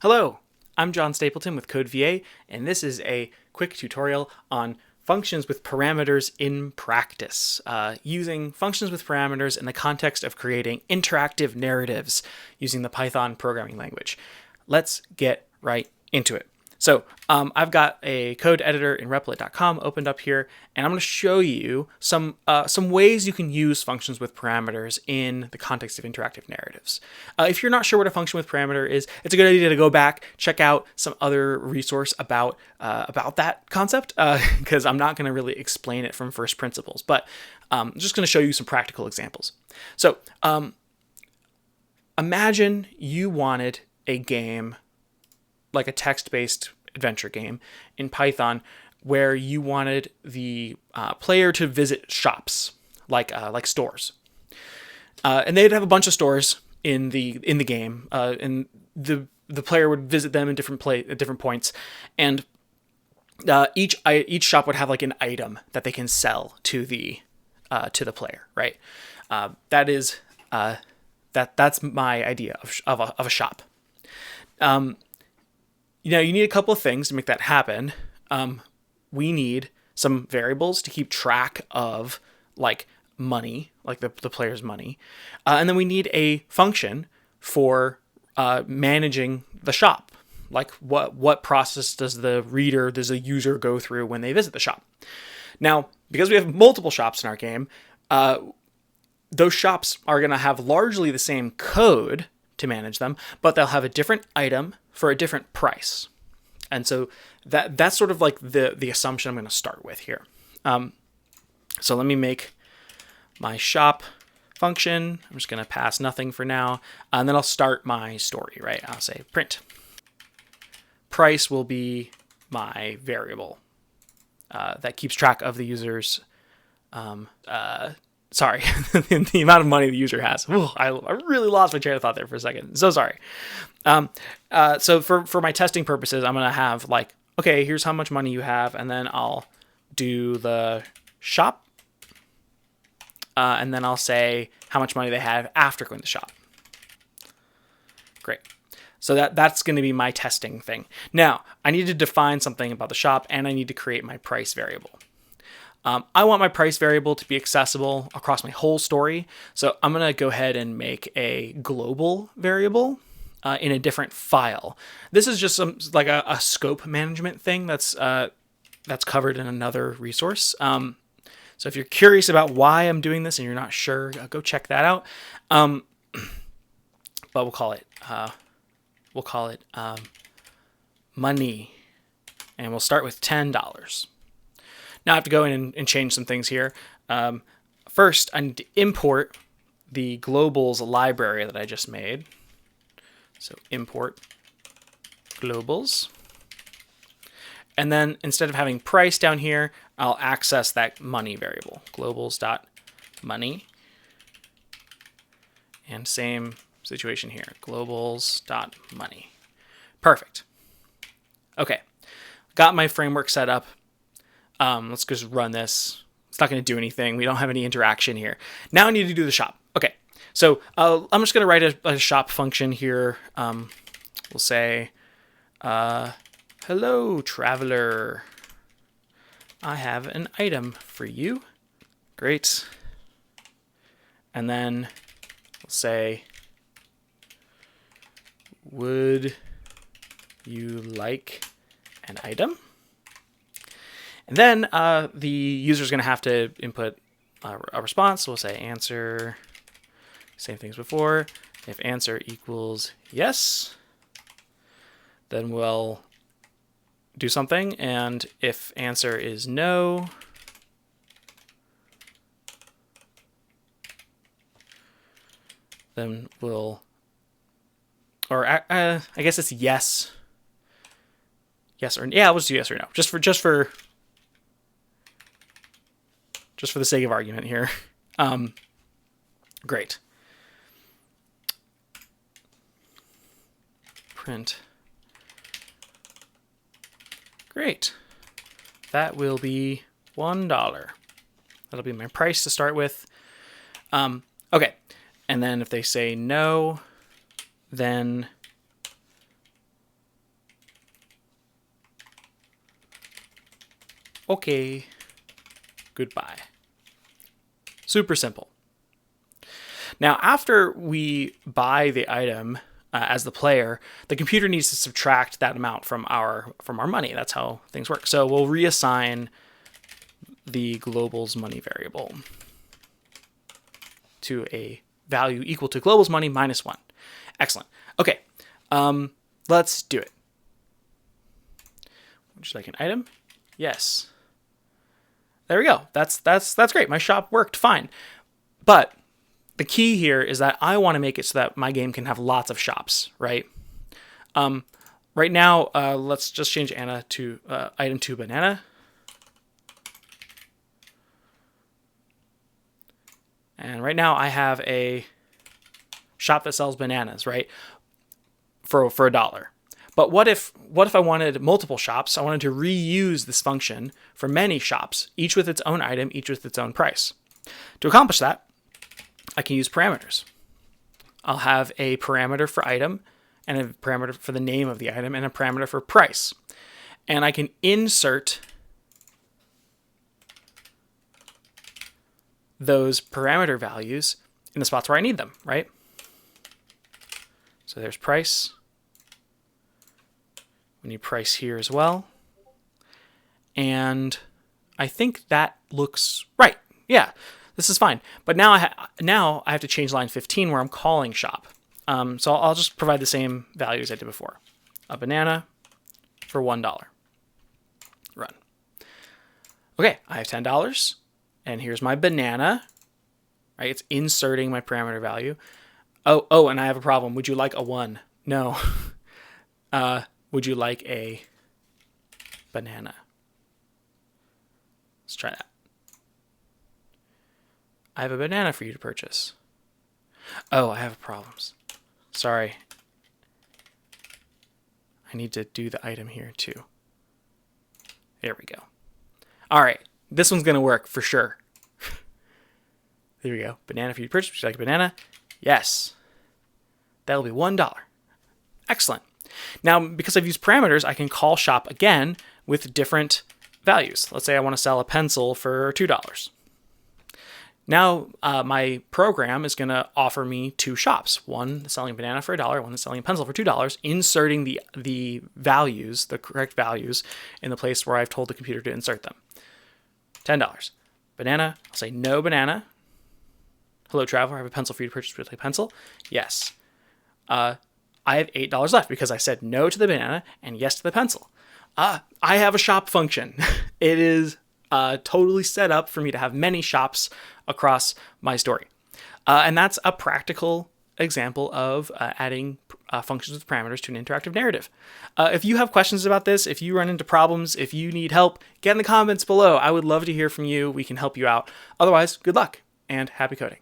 Hello, I'm Jon Stapleton with CodeVA, and this is a quick tutorial on functions with parameters in practice, using functions with parameters in the context of creating interactive narratives using the Python programming language. Let's get right into it. So I've got a code editor in replit.com opened up here, and I'm going to show you some ways you can use functions with parameters in the context of interactive narratives. If you're not sure what a function with parameter is, it's a good idea to go back, check out some other resource about that concept, because I'm not going to really explain it from first principles, but I'm just going to show you some practical examples. So imagine you wanted a game like a text-based adventure game in Python where you wanted the player to visit shops like stores, and they'd have a bunch of stores in the game, and the player would visit them in different points, and each shop would have like an item that they can sell to the player, right? That's my idea of a shop. You need a couple of things to make that happen. We need some variables to keep track of like money, like the player's money. And then we need a function for managing the shop. Like what process does the user go through when they visit the shop? Now, because we have multiple shops in our game, those shops are going to have largely the same code to manage them, but they'll have a different item for a different price. And so that's sort of like the assumption I'm going to start with here. So let me make my shop function. I'm just going to pass nothing for now, and then I'll start my story, right? I'll say print. Price will be my variable that keeps track of the user's the amount of money the user has. Ooh, I really lost my train of thought there for a second. So sorry. So for my testing purposes, I'm going to have like, okay, here's how much money you have. And then I'll do the shop. And then I'll say how much money they have after going to the shop. Great. So that's going to be my testing thing. Now, I need to define something about the shop, and I need to create my price variable. I want my price variable to be accessible across my whole story. So I'm going to go ahead and make a global variable in a different file. This is just like a scope management thing that's covered in another resource. So if you're curious about why I'm doing this and you're not sure, go check that out. But we'll call it money, and we'll start with $10. Now I have to go in and change some things here. First, I need to import the globals library that I just made. So import globals. And then instead of having price down here, I'll access that money variable, globals.money. And same situation here, globals.money. Perfect. Okay, got my framework set up. Let's just run this. It's not going to do anything. We don't have any interaction here. Now I need to do the shop. Okay, so I'm just going to write a shop function here. We'll say, hello, traveler. I have an item for you. Great. And then we'll say, would you like an item? And then the user is going to have to input a response. So we'll say answer, same thing as before. If answer equals yes, then we'll do something. And if answer is no, then we'll, or I guess it's yes. Yes or yeah, we'll just do yes or no, just for the sake of argument here. Great. Print. Great. That will be $1. That'll be my price to start with. Okay. And then if they say no, then Okay, goodbye. Super simple. Now, after we buy the item as the player, the computer needs to subtract that amount from our money. That's how things work. So we'll reassign the global's money variable to a value equal to global's money minus 1. Excellent. Okay, let's do it. Would you like an item? Yes. There we go. That's great. My shop worked fine. But the key here is that I want to make it so that my game can have lots of shops, right? Right now, let's just change Anna to item to banana. And right now I have a shop that sells bananas, right? For $1. But what if I wanted multiple shops? I wanted to reuse this function for many shops, each with its own item, each with its own price. To accomplish that, I can use parameters. I'll have a parameter for item and a parameter for the name of the item and a parameter for price. And I can insert those parameter values in the spots where I need them, right? So there's price. We need price here as well. And I think that looks right. Yeah, this is fine. But now I have to change line 15 where I'm calling shop. So I'll just provide the same value as I did before. A banana for $1. Run. Okay, I have $10. And here's my banana. Right, it's inserting my parameter value. Oh, and I have a problem. Would you like a 1? No. Would you like a banana? Let's try that. I have a banana for you to purchase. Oh, I have problems. Sorry. I need to do the item here too. There we go. All right. This one's going to work for sure. There we go. Banana for you to purchase. Would you like a banana? Yes. That'll be $1. Excellent. Now, because I've used parameters, I can call shop again with different values. Let's say I want to sell a pencil for $2. Now, my program is going to offer me 2 shops. One that's selling a banana for $1, one that's selling a pencil for $2, inserting the values, the correct values, in the place where I've told the computer to insert them. $10. Banana, I'll say no banana. Hello, traveler, I have a pencil for you to purchase. Would you like a pencil? Yes. I have $8 left because I said no to the banana and yes to the pencil. I have a shop function. It is totally set up for me to have many shops across my story. And that's a practical example of adding functions with parameters to an interactive narrative. If you have questions about this, if you run into problems, if you need help, get in the comments below. I would love to hear from you. We can help you out. Otherwise, good luck and happy coding.